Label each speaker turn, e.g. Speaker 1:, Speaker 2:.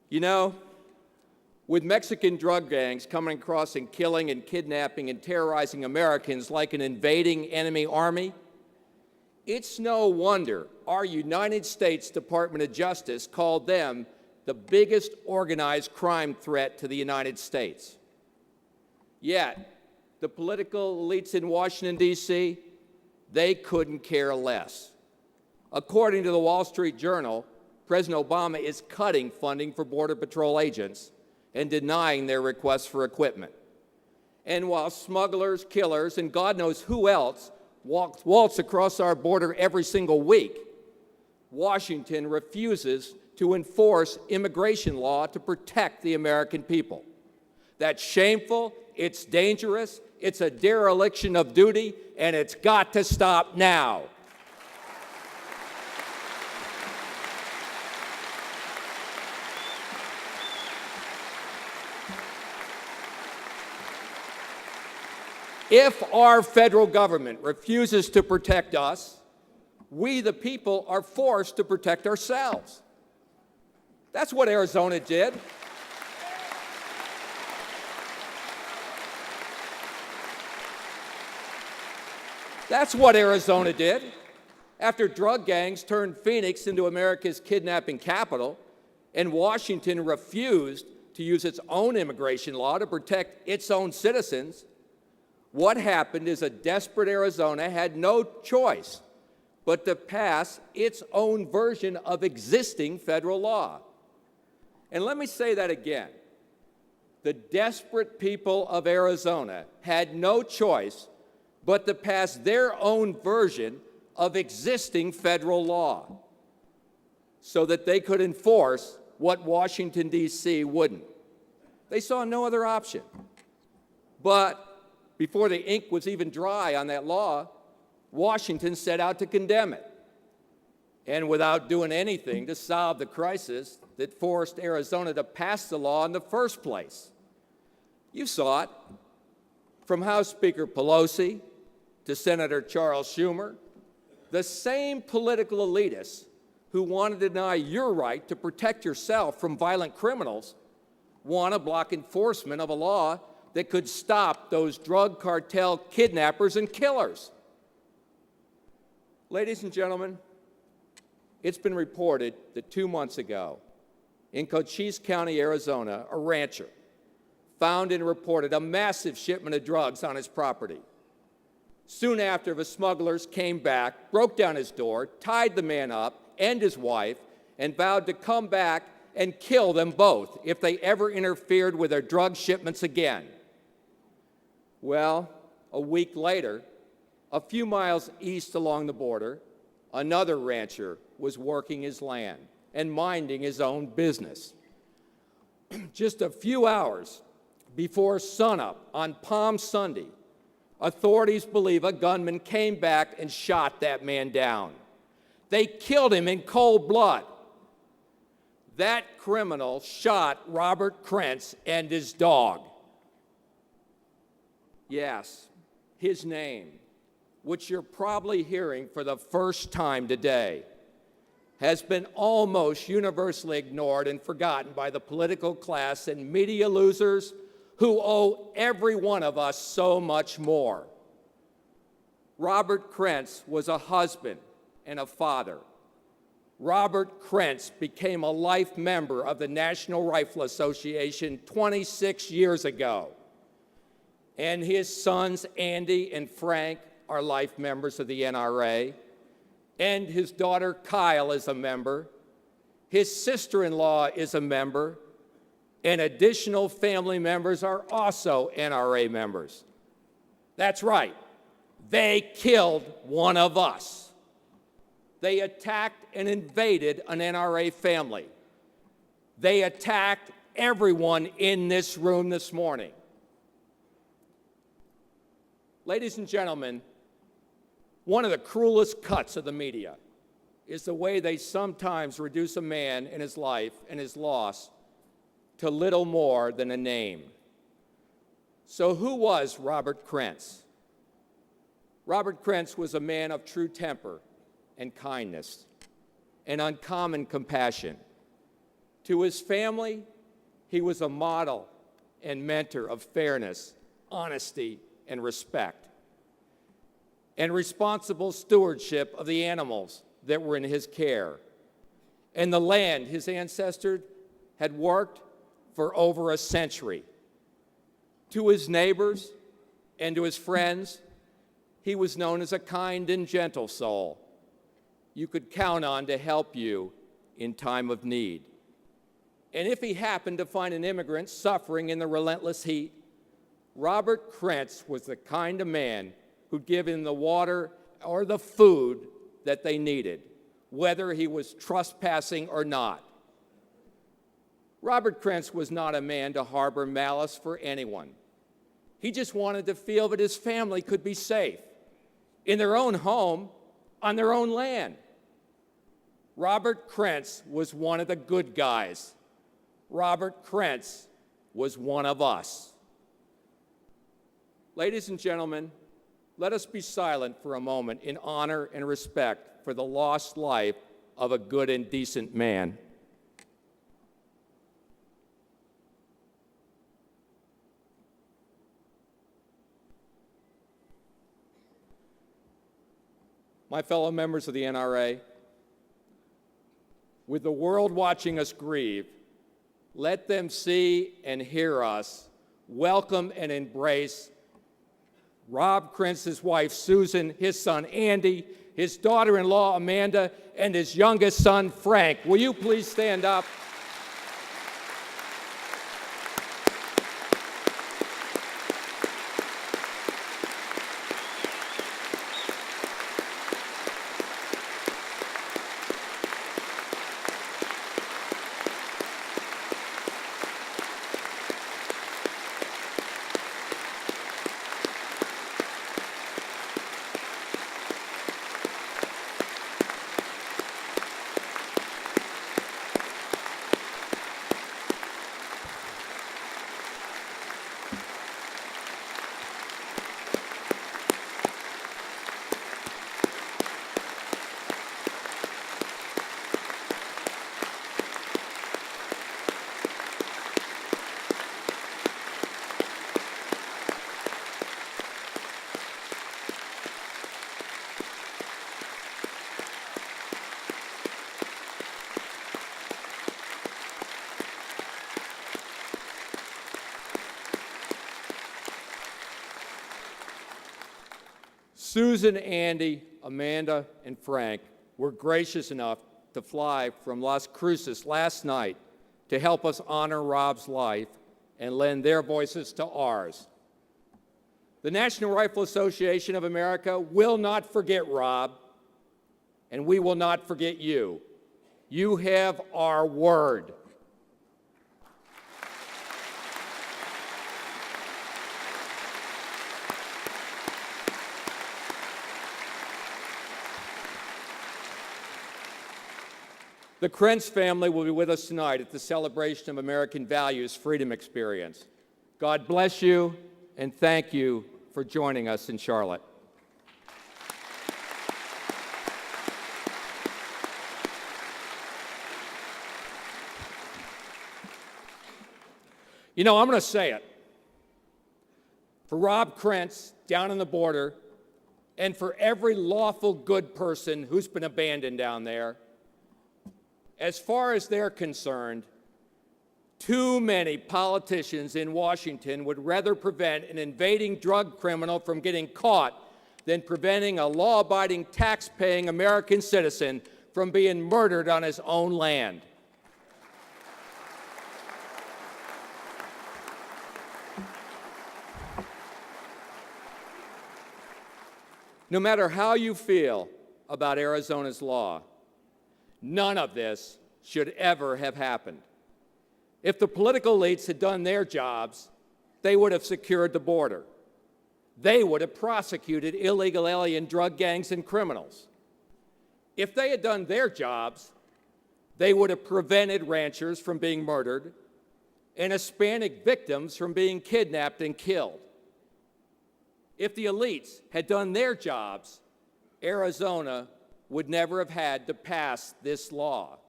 Speaker 1: You know, with Mexican drug gangs coming across and killing and kidnapping and terrorizing Americans like an invading enemy army, it's no wonder our United States Department of Justice called them the biggest organized crime threat to the United States. Yet, the political elites in Washington, D.C., they couldn't care less. According to the Wall Street Journal, President Obama is cutting funding for Border Patrol agents and denying their requests for equipment. And while smugglers, killers, and God knows who else waltz across our border every single week, Washington refuses to enforce immigration law to protect the American people. That's shameful, it's dangerous, it's a dereliction of duty, and it's got to stop now. If our federal government refuses to protect us, we, the people, are forced to protect ourselves. That's what Arizona did. That's what Arizona did. After drug gangs turned Phoenix into America's kidnapping capital, and Washington refused to use its own immigration law to protect its own citizens, what happened is a desperate Arizona had no choice but to pass its own version of existing federal law. And let me say that again. The desperate people of Arizona had no choice but to pass their own version of existing federal law so that they could enforce what Washington, D.C. wouldn't. They saw no other option. But before the ink was even dry on that law, Washington set out to condemn it. And without doing anything to solve the crisis that forced Arizona to pass the law in the first place. You saw it, from House Speaker Pelosi to Senator Charles Schumer, the same political elitists who want to deny your right to protect yourself from violent criminals want to block enforcement of a law that could stop those drug cartel kidnappers and killers. Ladies and gentlemen, it's been reported that 2 months ago, in Cochise County, Arizona, a rancher found and reported a massive shipment of drugs on his property. Soon after, the smugglers came back, broke down his door, tied the man up and his wife, and vowed to come back and kill them both if they ever interfered with their drug shipments again. Well, a week later, a few miles east along the border, another rancher was working his land and minding his own business. Just a few hours before sunup on Palm Sunday, authorities believe a gunman came back and shot that man down. They killed him in cold blood. That criminal shot Robert Krentz and his dog. Yes, his name, which you're probably hearing for the first time today, has been almost universally ignored and forgotten by the political class and media losers who owe every one of us so much more. Robert Krentz was a husband and a father. Robert Krentz became a life member of the National Rifle Association 26 years ago. And his sons, Andy and Frank, are life members of the NRA. And his daughter, Kyle, is a member. His sister-in-law is a member. And additional family members are also NRA members. That's right. They killed one of us. They attacked and invaded an NRA family. They attacked everyone in this room this morning. Ladies and gentlemen, one of the cruelest cuts of the media is the way they sometimes reduce a man and his life and his loss to little more than a name. So who was Robert Krentz? Robert Krentz was a man of true temper and kindness and uncommon compassion. To his family, he was a model and mentor of fairness, honesty, and respect, and responsible stewardship of the animals that were in his care, and the land his ancestors had worked for over a century. To his neighbors and to his friends, he was known as a kind and gentle soul you could count on to help you in time of need. And if he happened to find an immigrant suffering in the relentless heat, Robert Krentz was the kind of man who'd give him the water or the food that they needed, whether he was trespassing or not. Robert Krentz was not a man to harbor malice for anyone. He just wanted to feel that his family could be safe in their own home, on their own land. Robert Krentz was one of the good guys. Robert Krentz was one of us. Ladies and gentlemen, let us be silent for a moment in honor and respect for the lost life of a good and decent man. My fellow members of the NRA, with the world watching us grieve, let them see and hear us welcome and embrace Rob Krentz's wife, Susan, his son, Andy, his daughter-in-law, Amanda, and his youngest son, Frank. Will you please stand up? Susan, Andy, Amanda, and Frank were gracious enough to fly from Las Cruces last night to help us honor Rob's life and lend their voices to ours. The National Rifle Association of America will not forget Rob, and we will not forget you. You have our word. The Krentz family will be with us tonight at the celebration of American Values Freedom Experience. God bless you, and thank you for joining us in Charlotte. You know, I'm going to say it. For Rob Krentz down on the border, and for every lawful good person who's been abandoned down there, as far as they're concerned, too many politicians in Washington would rather prevent an invading drug criminal from getting caught than preventing a law-abiding, tax-paying American citizen from being murdered on his own land. No matter how you feel about Arizona's law, none of this should ever have happened. If the political elites had done their jobs, they would have secured the border. They would have prosecuted illegal alien drug gangs and criminals. If they had done their jobs, they would have prevented ranchers from being murdered and Hispanic victims from being kidnapped and killed. If the elites had done their jobs, Arizona would never have had to pass this law.